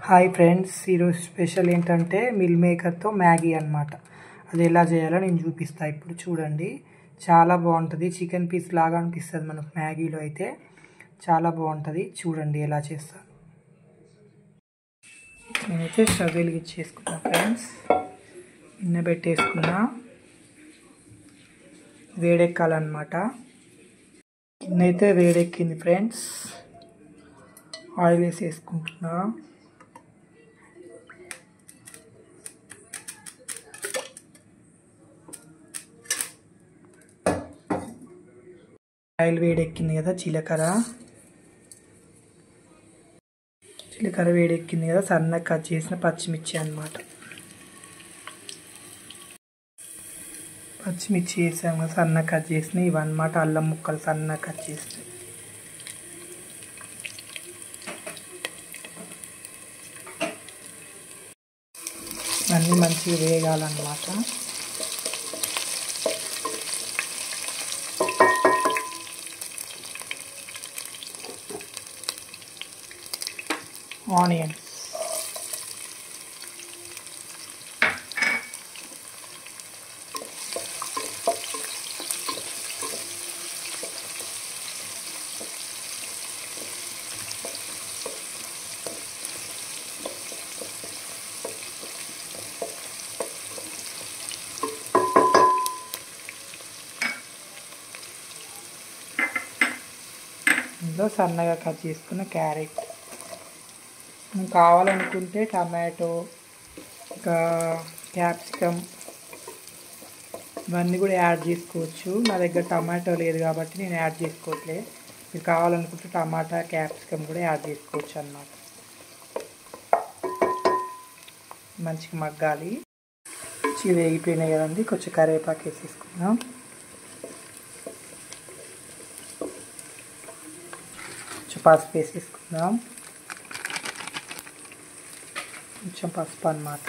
Hi friends, ఈరోజు special ఏంటంటే mill మేకర్తో Maggi అన్నమాట. అది ఎలా చేయాలో నేను చూపిస్తాను. ఇప్పుడు చూడండి, చాలా బాగుంటుంది. చికెన్ పీస్ లాగా అనిపిస్తుంది మనకు మ్యాగీలో అయితే. చాలా బాగుంటుంది. చూడండి ఎలా చేస్తాను. నేనైతే స్టవ్ వెలిగించేసుకున్నా ఫ్రెండ్స్. గిన్నె పెట్టేసుకున్నా, వేడెక్కాలన్నమాట. గిన్నె అయితే వేడెక్కింది ఫ్రెండ్స్. ఆయిల్ వేసేసుకుంటున్నా. ఆయిల్ వేడెక్కింది కదా, జీలకర్ర వేడెక్కింది కదా, సన్నగా కట్ చేసిన పచ్చిమిర్చి అన్నమాట. పచ్చిమిర్చి వేసాము కదా, సన్నగా కట్ చేసిన ఇవన్నమాట. అల్లం ముక్కలు సన్నగా కట్ చేసి అన్నీ మంచిగా వేగాలన్నమాట. ఆనియన్స్, ఇందులో సన్నగా కట్ చేసుకున్న క్యారెట్, మనం కావాలనుకుంటే టమాటో, ఇంకా క్యాప్సికమ్ ఇవన్నీ కూడా యాడ్ చేసుకోవచ్చు. నా దగ్గర టమాటో లేదు కాబట్టి నేను యాడ్ చేసుకోవట్లే. మీరు కావాలనుకుంటే టమాటా, క్యాప్సికమ్ కూడా యాడ్ చేసుకోవచ్చు అన్నమాట. మంచిగా మగ్గాలి. మంచిగా వేగిపోయినాయి కదండి. కొంచెం కరివేపాకు వేసేసుకుందాం. కొంచెం పసుపు వేసేసుకుందాం. కొంచెం పసుపు అన్నమాట.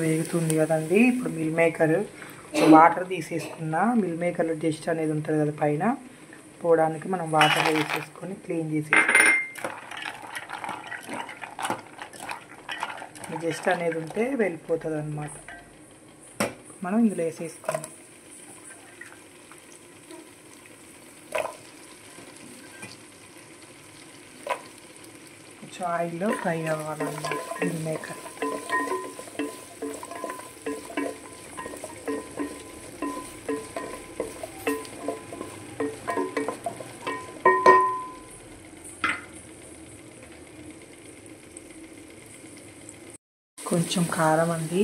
వేగుతుంది కదండి. ఇప్పుడు మిల్ మేకర్ వాటర్ తీసేసుకున్నా. మిల్ మేకర్లో డస్ట్ అనేది ఉంటుంది కదా పైన, పోవడానికి మనం వాటర్ వేసేసుకొని క్లీన్ చేసేసుకున్నాం. డస్ట్ అనేది ఉంటే వెళ్ళిపోతుంది అన్నమాట. మనం ఇందులో వేసేసుకున్నాం. కొంచెం ఆయిల్లో ఫ్రై అవ్వాలన్నమాట మిల్ మేకర్. కొంచెం కారం అండి,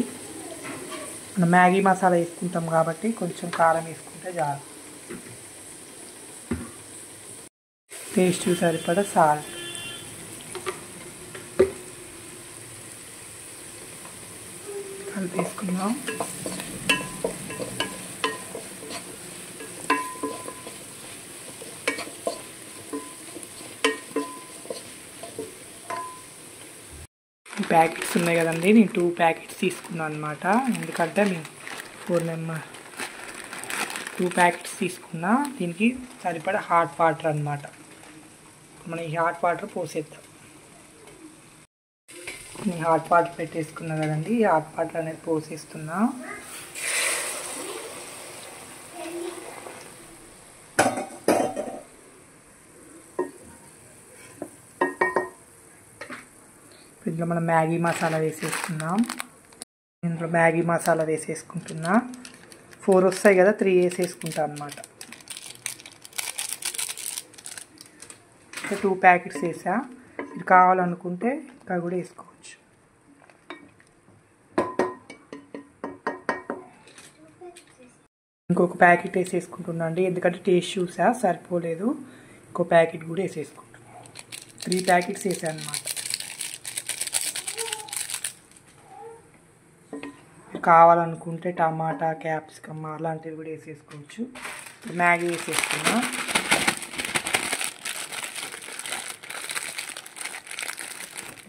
మనం మ్యాగీ మసాలా వేసుకుంటాం కాబట్టి కొంచెం కారం వేసుకుంటే చాలు. టేస్ట్ సరిపడా సాల్ట్, కలిపేసుకుందాం. ప్యాకెట్స్ ఉన్నాయి కదండి, నేను 2 ప్యాకెట్స్ తీసుకున్నాను అనమాట. ఎందుకంటే నేను 2 ప్యాకెట్స్ తీసుకున్నా. దీనికి సరిపడా హాట్ వాటర్ అన్నమాట. మనం ఈ హాట్ వాటర్ పోసేద్దాం. నేను హాట్ వాటర్ పెట్టేసుకున్నా కదండి, ఈ హాట్ వాటర్ అనేది పోసేస్తున్నా. ఇందులో మనం మ్యాగీ మసాలా వేసేసుకుందాం. ఇందులో మ్యాగీ మసాలా వేసేసుకుంటున్నా. 4 వస్తాయి కదా, 3 వేసేసుకుంటా అన్నమాట. 2 ప్యాకెట్స్ వేసా. మీరు కావాలనుకుంటే ఇంకా కూడా వేసుకోవచ్చు. ఇంకొక ప్యాకెట్ వేసేసుకుంటున్నా అండి, ఎందుకంటే టేస్ట్ చూసా సరిపోలేదు. ఇంకో ప్యాకెట్ కూడా వేసేసుకుంటున్నా. 3 ప్యాకెట్స్ వేసాను అన్నమాట. కావాలనుకుంటే టమాటా, క్యాప్సికమ్ అలాంటివి కూడా వేసేసుకోవచ్చు. మ్యాగీ వేసేసుకున్నా.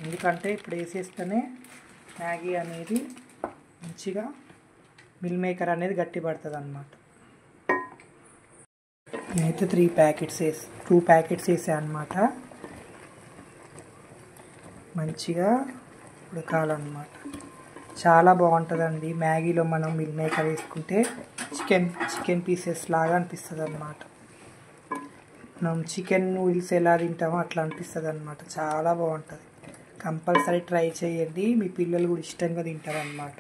ఎందుకంటే ఇప్పుడు వేసేస్తేనే మ్యాగీ అనేది మంచిగా మిల్ మేకర్ అనేది గట్టి పడుతుంది అన్నమాట. నేనైతే 2 ప్యాకెట్స్ వేసాను అన్నమాట. మంచిగా ఉడకాలన్నమాట. చాలా బాగుంటుందండి మ్యాగీలో మనం మిల్ మేకర్ వేసుకుంటే చికెన్ పీసెస్ లాగా అనిపిస్తుంది అన్నమాట. మనం చికెన్ నూడిల్స్ ఎలా తింటామో అట్లా అనిపిస్తుంది అన్నమాట. చాలా బాగుంటుంది. కంపల్సరీ ట్రై చేయండి, మీ పిల్లలు కూడా ఇష్టంగా తింటారు అన్నమాట.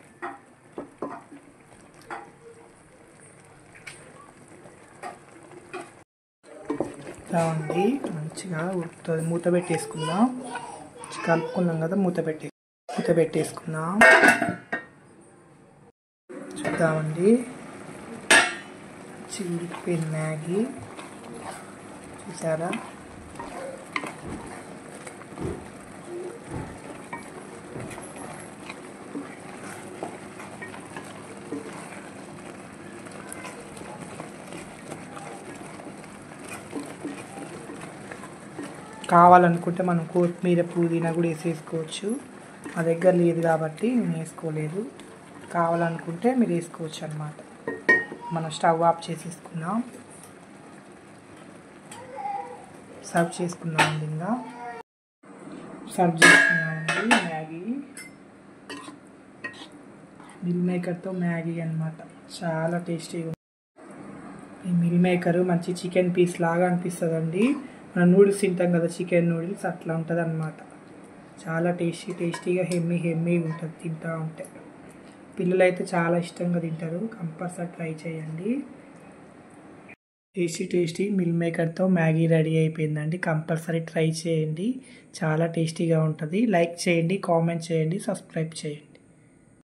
అండి మంచిగా ఉడుకుతుంది. మూత పెట్టేసుకుందాం. కలుపుకున్నాం కదా, మూత పెట్టేసుకుందాం. చూద్దామండి, మంచిగా ఉడికిపోయింది మ్యాగీ. చూసారా? కావాలనుకుంటే మనం కొత్తిమీర పుదీనా కూడా వేసేసుకోవచ్చు. మా దగ్గర లేదు కాబట్టి నేను వేసుకోలేదు. కావాలనుకుంటే మీరు వేసుకోవచ్చు అన్నమాట. మనం స్టవ్ ఆఫ్ చేసేసుకుందాం. సర్వ్ చేసుకున్నామండి. ఇంకా సర్వ్ చేసుకున్నామండి మ్యాగీ. మిల్ మేకర్తో మ్యాగీ అన్నమాట. చాలా టేస్టీగా ఉంది. ఈ మిల్ మేకర్ మంచి చికెన్ పీస్ లాగా అనిపిస్తుందండి. మనం నూడిల్స్ తింటాం కదా, చికెన్ నూడిల్స్ అట్లా ఉంటుంది అన్నమాట. చాలా టేస్టీగా హెమ్మీగా ఉంటుంది తింటూ ఉంటే. పిల్లలు అయితే చాలా ఇష్టంగా తింటారు. కంపల్సరీ ట్రై చేయండి. టేస్టీ మిల్ మేకర్తో మ్యాగీ రెడీ అయిపోయిందండి. కంపల్సరీ ట్రై చేయండి. చాలా టేస్టీగా ఉంటుంది. లైక్ చేయండి, కామెంట్ చేయండి, సబ్స్క్రైబ్ చేయండి.